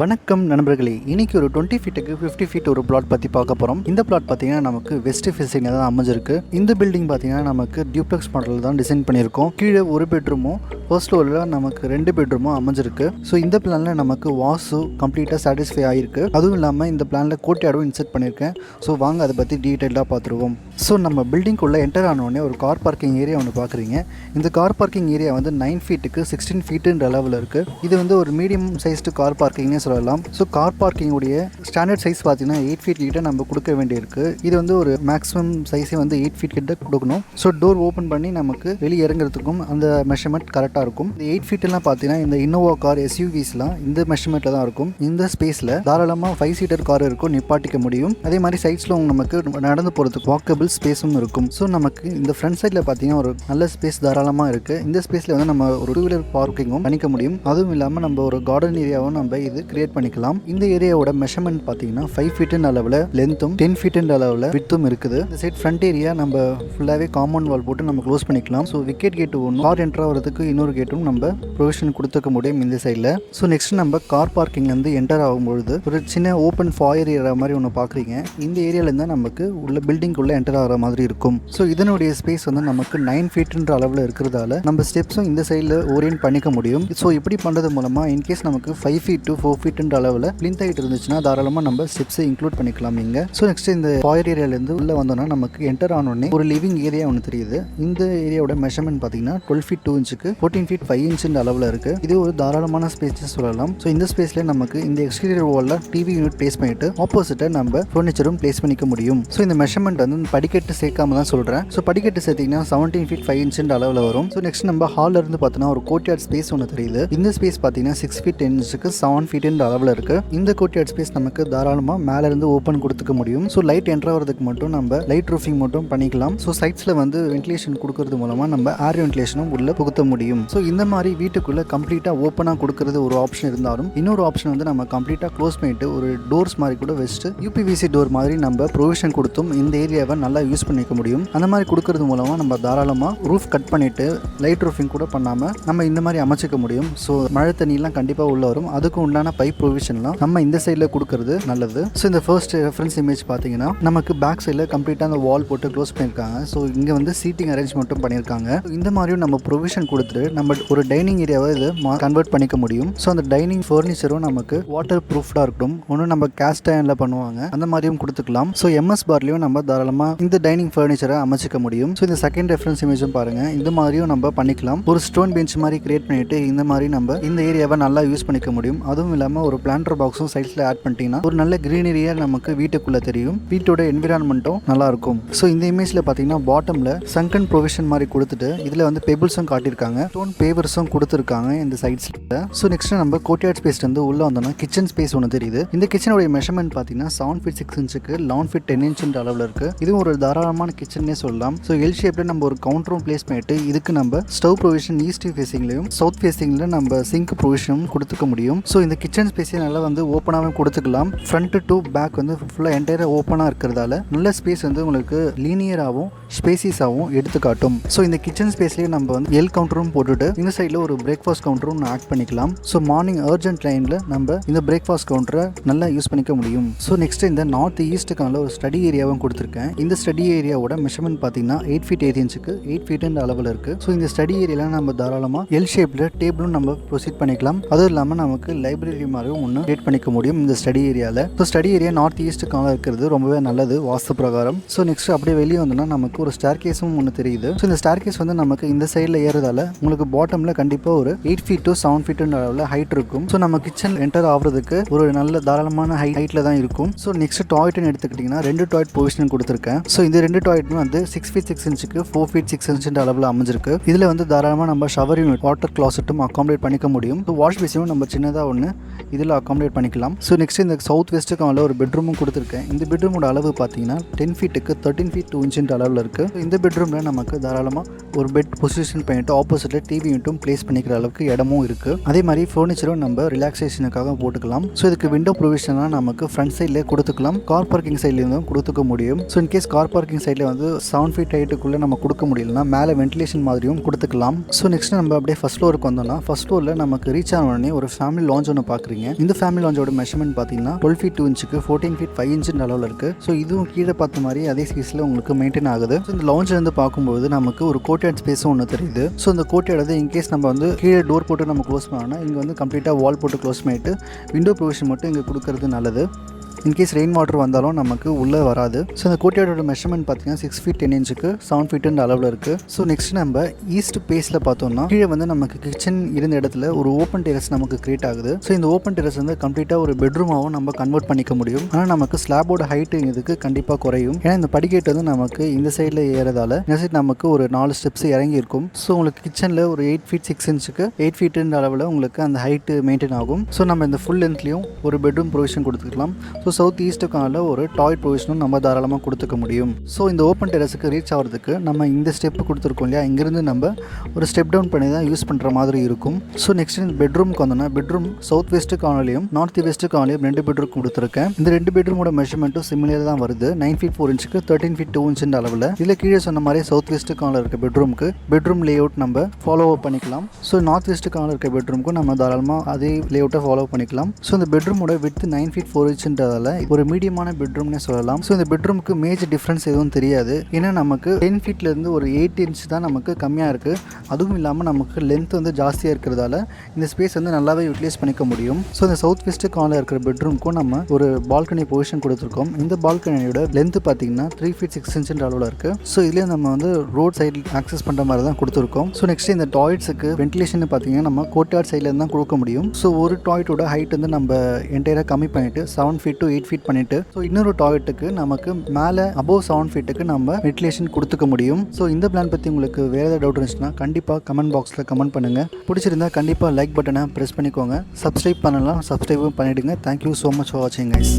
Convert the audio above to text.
வணக்கம் நண்பர்களே, இன்னைக்கு ஒரு 20 ஃபீட்டுக்கு 50 ஃபீட் ஒரு பிளாட் பற்றி பார்க்க போகிறோம். இந்த பிளாட் பார்த்தீங்கன்னா நமக்கு வெஸ்ட் ஃபேசிங் தான் அமைஞ்சிருக்கு. இந்த பில்டிங் பார்த்தீங்கன்னா நமக்கு டியூப்ளெக்ஸ் மாடல் தான் டிசைன் பண்ணியிருக்கோம். கீழே ஒரு பெட்ரூமும் ஃபர்ஸ்ட் ஃப்ளோரில் நமக்கு 2 பெட்ரூமும் அமைஞ்சிருக்கு. ஸோ இந்த பிளானில் நமக்கு வாஸ்து கம்ப்ளீட்டாக சாட்டிஸ்ஃபை ஆகிருக்கு. அதுவும் இல்லாமல் இந்த பிளானில் கோர்ட்யார்டும் இன்செர்ட் பண்ணியிருக்கேன். ஸோ வாங்க அதை பற்றி டீட்டெயிலாக பார்த்துருவோம். ஸோ நம்ம பில்டிங்குள்ளே என்டர் ஆனோடனே ஒரு கார் பார்க்கிங் ஏரியா ஒன்று பார்க்குறீங்க. இந்த கார் பார்க்கிங் ஏரியா வந்து 9 ஃபீட்டுக்கு 16 ஃபீட்டுன்ற அளவில் இருக்குது. இது வந்து ஒரு மீடியம் சைஸ்டு கார் பார்க்கிங்னே சொல்லலாம். ஸோ கார் பார்க்கிங்குடைய ஸ்டாண்டர்ட் சைஸ் பார்த்தீங்கன்னா 8 ஃபீட் கிட்ட நம்ம கொடுக்க வேண்டியிருக்கு. இது வந்து ஒரு மேக்ஸிமம் சைஸே வந்து 8 ஃபீட் கிட்ட கொடுக்கணும். ஸோ டோர் ஓப்பன் பண்ணி நமக்கு வெளியே இறங்குறதுக்கும் அந்த மெஷர்மெண்ட் கரெக்டாக இருக்கும். இந்த 8 ஃபீட்லாம் பார்த்தீங்கன்னா இந்த இன்னோவா கார் எஸ்யூவிஸ்லாம் இந்த மெஷர்மெண்ட்டில் தான் இருக்கும். இந்த ஸ்பேஸில் தாராளமாக 5 சீட்டர் கார் இருக்கும், நிப்பாட்டிக்க முடியும். அதே மாதிரி சைட்ஸில் நமக்கு நடந்து போகிறதுக்கு வாக்கபிள் ஸ்பேஸும் இருக்கும். ஸோ நமக்கு இந்த ஃப்ரண்ட் சைடில் பார்த்தீங்கன்னா ஒரு நல்ல ஸ்பேஸ் தாராளமாக இருக்குது. இந்த ஸ்பேஸில் வந்து நம்ம ஒரு 2 வீலர் பார்க்கிங்கும் பண்ணிக்க முடியும். அதுவும் இல்லாமல் நம்ம ஒரு கார்டன் ஏரியாவும் நம்ம இது கிரியேட் பண்ணிக்கலாம். இந்த ஏரியாவோட மெஷர்மெண்ட் பார்த்தீங்கன்னா 5 ஃபீட் அளவில் லென்த்தும் 10 ஃபீட் அளவில் வித்தும் இருக்குது. இந்த சைட் ஃப்ரண்ட் ஏரியா நம்ம ஃபுல்லாகவே காம்பவுண்ட் வால் போட்டு நம்ம க்ளோஸ் பண்ணிக்கலாம். ஸோ விக்கெட் கேட்டு ஒன்று கார் என்ட்ரு ஆகிறதுக்கு இன்னொரு கேட்டும் நம்ம ப்ரொவிஷன் கொடுத்துக்க முடியும் இந்த சைடில். ஸோ நெக்ஸ்ட் நம்ம கார் பார்க்கிங்லேருந்து என்டர் ஆகும்பொழுது ஒரு சின்ன ஓப்பன் ஃபாயர் ஏரியா மாதிரி ஒன்று பார்க்குறீங்க. இந்த ஏரியாவிலேருந்து நமக்கு உள்ள பில்டிங்குள்ளே என்டர் ஆகிற மாதிரி இருக்கும். ஸோ இதனுடைய ஸ்பேஸ் வந்து நமக்கு 9 ஃபீட்ன்ற அளவில் இருக்கிறதால நம்ம ஸ்டெப்ஸும் இந்த சைடில் ஓரியன்ட் பண்ணிக்க முடியும். ஸோ இப்படி பண்ணுறது மூலமாக இன்கேஸ் நமக்கு 5 ஃபீட் to 4 ஃபீட்ன்ற அளவில் பிளிந்த் ஹைட் இருந்துச்சுன்னா தாராளமாக நம்ம ஸ்டெப்ஸை இன்க்ளூட் பண்ணிக்கலாம் இங்கே. ஸோ நெக்ஸ்ட் இந்த ஃபாயர் ஏரியாலேருந்து உள்ளே வந்தோம்னா நமக்கு என்டர் ஆனோடனே ஒரு லிவிங் ஏரியா ஒன்று தெரியுது. இந்த ஏரியாவோட மெஷர்மெண்ட் பார்த்தீங்கன்னா 12 ஃபீட் 2 இன்ச்சுக்கு 14 ஃபீட் 5 இன்ச்சுன்ற அளவில் இருக்குது. இது ஒரு தாராளமான ஸ்பேஸ் சொல்லலாம். ஸோ இந்த ஸ்பேஸில் நமக்கு இந்த எக்ஸ்டீரியர் வாலில் டிவி யூனிட் பிளேஸ் பண்ணிட்டு ஆப்போசிட்டை நம்ம ஃபர்னிச்சரும் பிளேஸ் பண்ணிக்க முடியும். ஸோ இந்த மெஷர்மெண்ட் வந்து படிக்கட்டு சேர்க்காம தான் சொல்கிறேன். ஸோ படிக்கட்டு சேர்த்திங்கன்னா 17 ஃபீட் 5 இன்ச்சுன்ற அளவில் வரும். ஸோ நெக்ஸ்ட் நம்ம ஹாலில் இருந்து பார்த்தோன்னா ஒரு கோர்ட்யார்ட் ஸ்பேஸ் ஒன்று தெரியுது. இந்த ஸ்பேஸ் பார்த்தீங்கன்னா 6 ஃபீட் 10 இன்ச்சுக்கு 7 ஃபீட்ன்ற அளவில் இருக்குது. இந்த கோர்ட்யார்ட் ஸ்பேஸ் நமக்கு தாராளமாக மேலே இருந்து ஓப்பன் கொடுத்துக்க முடியும். ஸோ லைட் என்ட்ரு ஆகிறதுக்கு மட்டும் நம்ம லைட் ரூஃபிங் மட்டும் பண்ணிக்கலாம். ஸோ சைட்ஸில் வந்து வென்டிலேஷன் கொடுக்கறது மூலமாக நம்ம ஏர் வென்டிலேஷனும் உள்ளே புகுத்த முடியும். ஸோ இந்த மாதிரி வீட்டுக்குள்ளே கம்ப்ளீட்டாக ஓப்பனாக கொடுக்கறது ஒரு ஆப்ஷன் இருந்தாலும் இன்னொரு ஆப்ஷன் வந்து நம்ம கம்ப்ளீட்டாக க்ளோஸ் பண்ணிட்டு ஒரு டோர்ஸ் மாதிரி கூட வச்சுட்டு யூபிவிசி டோர் மாதிரி நம்ம ப்ரொவிஷன் கொடுத்தும் இந்த ஏரியாவை நல்லா யூஸ் பண்ணிக்க முடியும். அந்த மாதிரி கொடுக்கறது மூலமாக நம்ம தாராளமாக ரூஃப் கட் பண்ணிட்டு லைட் ரூஃபிங் கூட பண்ணாமல் நம்ம இந்த மாதிரி அமைச்சிக்க முடியும். ஸோ மழை தண்ணியெலாம் கண்டிப்பாக உள்ள வரும். அதுக்கு உண்டான பைப் ப்ரொவிஷன்லாம் நம்ம இந்த சைடில் கொடுக்கறது நல்லது. ஸோ இந்த ஃபர்ஸ்ட் ரெஃபரன்ஸ் இமேஜ் பார்த்தீங்கன்னா நமக்கு பேக் சைடில் கம்ப்ளீட்டாக அந்த வால் போட்டு க்ளோஸ் பண்ணியிருக்காங்க. ஸோ இங்கே வந்து சீட்டிங் அரேஞ்ச்மெண்ட்டும் பண்ணியிருக்காங்க. இந்த மாதிரியும் நம்ம ப்ரொவிஷன் கொடுத்துட்டு நம்ம ஒரு டைனிங் ஏரியாவை இது கன்வெர்ட் பண்ணிக்க முடியும். ஸோ அந்த டைனிங் ஃபர்னிச்சரும் நமக்கு வாட்டர் ப்ரூஃப்டாக இருக்கட்டும். ஒன்று நம்ம கேஸ்ட் அயனில் பண்ணுவாங்க, அந்த மாதிரியும் கொடுத்துக்கலாம். ஸோ எம்எஸ் பார்லையும் நம்ம தாராளமாக இந்த டைனிங் ஃபர்னிச்சரை அமைச்சிக்க முடியும். ஸோ இந்த செகண்ட் ரெஃபரன்ஸ் இமேஜும் பாருங்கள். இந்த மாதிரியும் நம்ம பண்ணிக்கலாம். ஒரு ஸ்டோன் பெஞ்ச் மாதிரி கிரியேட் பண்ணிட்டு இந்த மாதிரி நம்ம இந்த ஏரியாவை நல்லா யூஸ் பண்ணிக்க முடியும். அதுவும் இல்லாமல் ஒரு பிளான்டர் பாக்ஸும் சைட்ஸில் ஆட் பண்ணிட்டீங்கன்னா ஒரு நல்ல கிரீனரியாக நமக்கு வீட்டுக்குள்ளே தெரியும். வீட்டோட என்விரான்மெண்ட்டும் நல்லா இருக்கும். ஸோ இந்த இமேஜில் பார்த்தீங்கன்னா பாட்டமில் சங்கன் ப்ரொவிஷன் மாதிரி கொடுத்துட்டு இதில் வந்து பெபிள்ஸும் காட்டியிருக்காங்க, ஸ்டோன் பேவர்ஸும் கொடுத்துருக்காங்க இந்த சைட்ஸில். ஸோ நெக்ஸ்ட் நம்ம கோர்ட்யார்ட் ஸ்பேஸ் வந்து உள்ளே வந்தோம்னா கிச்சன் ஸ்பேஸ் ஒன்று தெரியுது. இந்த கிச்சனுடைய மெஷர்மெண்ட் பார்த்தீங்கன்னா 7 ஃபீட் 6 இன்ச்சுக்கு 11 ஃபீட் 10 இன்ச்சுன்ற அளவில் இருக்குது. இதுவும் ஒரு தாராளமான கிச்சன்னே சொல்லலாம். ஸோ எல் ஷேப்பில் நம்ம ஒரு கவுண்டரும் பிளேஸ் பண்ணிட்டு இதுக்கு நம்ம ஸ்டவ் ப்ரொவிஷன் ஈஸ்ட் ஃபேஸிங்லையும் சவுத் ஃபேஸிங்கில் நம்ம சிங்க் ப்ரொவிஷனும் கொடுத்துக்க முடியும். ஸோ இந்த கிச்சன் ஸ்பேஸே நல்லா வந்து ஓப்பனாகவே கொடுத்துக்கலாம். ஃப்ரண்ட் டு பேக் வந்து ஃபுல்லாக என்டையராக ஓப்பனாக இருக்கிறதால நல்ல ஸ்பேஸ் வந்து உங்களுக்கு லீனியராகவும் ஸ்பேசிஸாகவும் எடுத்துக்காட்டும். ஸோ இந்த கிச்சன் ஸ்பேஸ்லேயே நம்ம வந்து எல் கவுண்டரும் போட்டுட்டு இந்த சைடில் ஒரு பிரேக்ஃபாஸ்ட் கவுண்டரும் ஆட் பண்ணிக்கலாம். ஸோ மார்னிங் அர்ஜென்ட் லைனில் நம்ம இந்த பிரேக்ஃபாஸ்ட் கவுண்டரை நல்லா யூஸ் பண்ணிக்க முடியும். ஸோ நெக்ஸ்ட் இந்த நார்த் ஈஸ்ட்டுக்கான ஒரு ஸ்டடி ஏரியாவும் கொடுத்துருக்கேன். இந்த ஸ்டடி ஏரியாவோட மெஷர்மெண்ட் பார்த்தீங்கன்னா 8 ஃபீட் 8 இன்ச்சுக்கு 8 ஃபீட் அளவில் இருக்குது. ஸோ இந்த ஸ்டடி ஏரியாவில் நம்ம தாராளமாக எல் ஷேப்பில் டேபிளும் நம்ம ப்ரொசீட் பண்ணிக்கலாம். அதுவும் இல்லாமல் நமக்கு லைப்ரரி மாதிரியும் ஒன்று கிரியேட் பண்ணிக்க முடியும் இந்த ஸ்டடி ஏரியாவில். ஸோ ஸ்டடி ஏரியா நார்த் ஈஸ்ட்டுக்கான இருக்கிறது ரொம்பவே நல்லது வாஸ்து பிரகாரம். ஸோ நெக்ஸ்ட் அப்படியே வெளியே வந்தோம்னா நமக்கு ஒரு ஸ்டேர் கேஸும் ஒன்று தெரியுது. ஸோ இந்த ஸ்டேர் கேஸ் வந்து நமக்கு இந்த சைடில் ஏறதால உங்களுக்கு பாட்டமில் கண்டிப்பாக ஒரு 8 ஃபீட் to 7 ஃபீட் அளவில் ஹைட் இருக்கும். ஸோ நம்ம கிச்சன் என்டர் ஆகிறதுக்கு ஒரு நல்ல தாராளமான ஹைட்டில் தான் இருக்கும். ஸோ நெக்ஸ்ட் டாய்லெட்னு எடுத்துக்கிட்டிங்கன்னா 2 டாய்லெட் பொசிஷன் கொடுத்துருக்கேன். ஸோ இந்த 2 டாய்லெட்டும் வந்து 6 ஃபீட் 6 இன்ச்சுக்கு 4 ஃபீட் 6 இன்ச்சுன்ற அளவில் அமைஞ்சிருக்கு. இதில் வந்து தாராளமாக நம்ம ஷவர் யூனிட் வாட்டர் கிளாசெட்டும் அகாமடேட் பண்ணிக்க முடியும். ஸோ வாஷ் பேசினும் நம்ம சின்னதாக ஒன்று இதில் அகாமடேட் பண்ணிக்கலாம். ஸோ நெக்ஸ்ட் இந்த சவுத் வெஸ்ட்டுக்கான ஒரு பெட்ரூமும் கொடுத்துருக்கேன். இந்த பெட்ரூமோட அளவு பார்த்தீங்கன்னா 10 ஃபீட்டுக்கு 13 ஃபீட் 2 இன்ச்சுன்ற அளவில் இருக்குது. இந்த பெட்ரூமில் நமக்கு தாராளமாக ஒரு பெட் பொசிஷன் பண்ணிட்டு ஆப்போசிட்டில் டிவி யூனிட்டும் பிளேஸ் பண்ணிக்கிற அளவுக்கு இடமும் இருக்குது. அதே மாதிரி ஃபர்னிச்சரும் நம்ம ரிலாக்ஸேஷனுக்காக போட்டுக்கலாம். ஸோ இதுக்கு விண்டோ ப்ரொவிஷனாக நமக்கு ஃப்ரண்ட் சைட்லேயே கொடுத்துக்கலாம். கார் பார்க்கிங் சைட்லேருந்தும் கொடுத்துக்க முடியும். ஸோ இன்கேஸ் கார் பார்க்கிங் சைடில் வந்து 7 ஃபீட் ஹைட்டுக்குள்ளே நம்ம கொடுக்க முடியலன்னா மேலே வென்டிலேஷன் மாதிரியும் கொடுத்துக்கலாம். ஸோ நெக்ஸ்ட் நம்ம அப்படியே ஃபர்ஸ்ட் ஃப்ளோருக்கு வந்தோம்னா ஃபர்ஸ்ட் ஃப்ளோரில் நமக்கு ரீச் ஆன உடனே ஒரு ஃபேமிலி லான்ச் ஒன்று பார்க்குறீங்க. பண்ணியிருக்கீங்க. இந்த ஃபேமிலி லாஞ்சோட மெஷர்மெண்ட் பார்த்தீங்கன்னா 12 feet 2 inch 14 feet 5 inch அளவில் இருக்குது. ஸோ இதுவும் கீழே பார்த்த மாதிரி அதே சைஸில் உங்களுக்கு மெயின்டைன் ஆகுது. ஸோ இந்த லாஞ்சிலேருந்து பார்க்கும்போது நமக்கு ஒரு கோர்ட்யார்ட் ஸ்பேஸும் ஒன்று தெரியுது. ஸோ இந்த கோர்ட்யார்ட் வந்து இன்கேஸ் நம்ம வந்து கீழே டோர் போட்டு நம்ம க்ளோஸ் பண்ணோம்னா இங்கே வந்து கம்ப்ளீட்டாக வால் போட்டு க்ளோஸ் பண்ணிட்டு விண்டோ ப்ரொவிஷன் மட்டும் இங்கே கொடுக்கறது நல்லது. இன்கேஸ் ரெயின் வாட்டர் வந்தாலும் நமக்கு உள்ளே வராது. ஸோ இந்த கோர்ட்யார்டோட மெஷர்மெண்ட் பார்த்தீங்கன்னா 6 feet 10 inch 7 feet அளவில் இருக்குது. ஸோ நெக்ஸ்ட் நம்ம ஈஸ்ட் பேஸில் பார்த்தோம்னா கீழே வந்து நமக்கு கிச்சன் இருந்த இடத்துல ஒரு ஓப்பன் டெரஸ் நமக்கு கிரியேட் ஆகுது. ஸோ இந்த ஓப்பன் டெரஸ் வந்து கம்ப்ளீட்டாக ஒரு பெட்ரூமாகவும் நம்ம கன்வெர்ட் பண்ணிக்க முடியும். ஆனால் நமக்கு ஸ்லாபோட ஹைட்டு இதுக்கு கண்டிப்பாக குறையும். ஏன்னா இந்த படிக்கட்டு வந்து நமக்கு இந்த சைடில் ஏறதால இந்த சைட் நமக்கு ஒரு 4 ஸ்டெப்ஸ் இறங்கி இருக்கும். ஸோ உங்களுக்கு கிச்சனில் ஒரு 8 feet 6 inch 8 feet அளவில் உங்களுக்கு அந்த ஹைட்டு மெயின்டைன் ஆகும். ஸோ நம்ம இந்த ஃபுல் லென்த்லையும் ஒரு பெட்ரூம் ப்ரொவிஷன் கொடுத்துக்கலாம். ஸோ சவுத் ஈஸ்ட்டுக்கான ஒரு டாய்லெட் ப்ரொவிஷனும் நம்ம தாராளமாக கொடுத்துக்க முடியும். ஸோ இந்த ஓப்பன் டெரஸுக்கு ரீச் ஆகிறதுக்கு நம்ம இந்த ஸ்டெப்பு கொடுத்துருக்கோம் இல்லையா, இங்கேருந்து நம்ம ஒரு ஸ்டெப் டவுன் பண்ணி தான் யூஸ் பண்ணுற மாதிரி இருக்கும். ஸோ நெக்ஸ்ட் இந்த பெட்ரூமுக்கு வந்தோன்னா பெட்ரூம் சவுத் வெஸ்ட்டு கார்னர்லையும் நார்த் வெஸ்ட்டு கார்னர்லையும் 2 பெட்ரூம் கொடுத்துருக்கேன். இந்த 2 பெட்ரூமோட மெஷர்மெண்ட்டும் சிமிலர் தான் வருது. 9 feet 4 inch 13 feet 2 inch அளவில். இதில் கீழே சொன்ன மாதிரி சவுத் வெஸ்ட்டு கார்னர் இருக்க பெட்ரூமுக்கு பெட்ரூம் லே அவுட் நம்ம ஃபாலோ பண்ணிக்கலாம். ஸோ நார்த் வெஸ்ட்டு கார்னர் இருக்க பெட்ரூமுக்கும் நம்ம தாராளமாக அதே லே அவுட்டை ஃபாலோ பண்ணிக்கலாம். ஸோ இந்த பெட்ரூமோட விட்த் 9 feet 4 inchன்றதால ஒரு மீடியமான பெட்ரூம்னே சொல்லலாம். ஸோ இந்த பெட்ரூமுக்கு மேஜர் டிஃப்ரென்ஸ் எதுவும் தெரியாது. ஏன்னா நமக்கு 10 feetலேருந்து ஒரு 8 inch தான் நமக்கு கம்மியாக இருக்குது. அதுவும் இல்லாமல் நமக்கு லென்த் வந்து ஜாஸ்தியாக இருக்கிறதால இந்த ஸ்பேஸ் வந்து நல்லாவே யூட்டிலைஸ் பண்ணிக்க முடியும். ஸோ இந்த சவுத் வெஸ்ட் கார்னர் இருக்கிற பெட்ரூமுக்கும் நம்ம ஒரு பால்கனி பொசிஷன் கொடுத்துருக்கோம். இந்த பால்கனியோட லென்த் பார்த்தீங்கன்னா 3 feet 6 inch அளவில் இருக்குது. ஸோ இதுலேயே நம்ம வந்து ரோட் சைடு ஆக்சஸ் பண்ணுற மாதிரி தான் கொடுத்துருக்கோம். ஸோ நெக்ஸ்ட் இந்த டாய்லெட்ஸுக்கு வென்டிலேஷன் பார்த்தீங்கன்னா நம்ம கோர்ட்யார்ட் சைட்லேருந்து தான் கொடுக்க முடியும். ஸோ ஒரு டாய்லெட்டோட ஹைட் வந்து நம்ம என்டையராக கம்மி பண்ணிவிட்டு 7 feet to 8 feet பண்ணிவிட்டு ஸோ இன்னொரு டாய்லெட்டுக்கு நமக்கு மேலே அபோவ் 7 feetக்கு நம்ம வென்டிலேஷன் கொடுத்துக்க முடியும். ஸோ இந்த பிளான் பற்றி உங்களுக்கு வேறு ஏதாவது டவுட் இருந்துச்சுன்னா கண்டிப்பாக கமெண்ட் பாக்ஸில் கமெண்ட் பண்ணுங்கள். பிடிச்சிருந்தா கண்டிப்பாக லைக் பட்டனை ப்ரெஸ் பண்ணிக்கோங்க. சப்ஸ்கிரைப் பண்ணலாம், சப்ஸ்கிரைபும் பண்ணிவிடுங்க. தேங்க்யூ ஸோ மச் ஃபார் வாட்சிங் கைஸ்.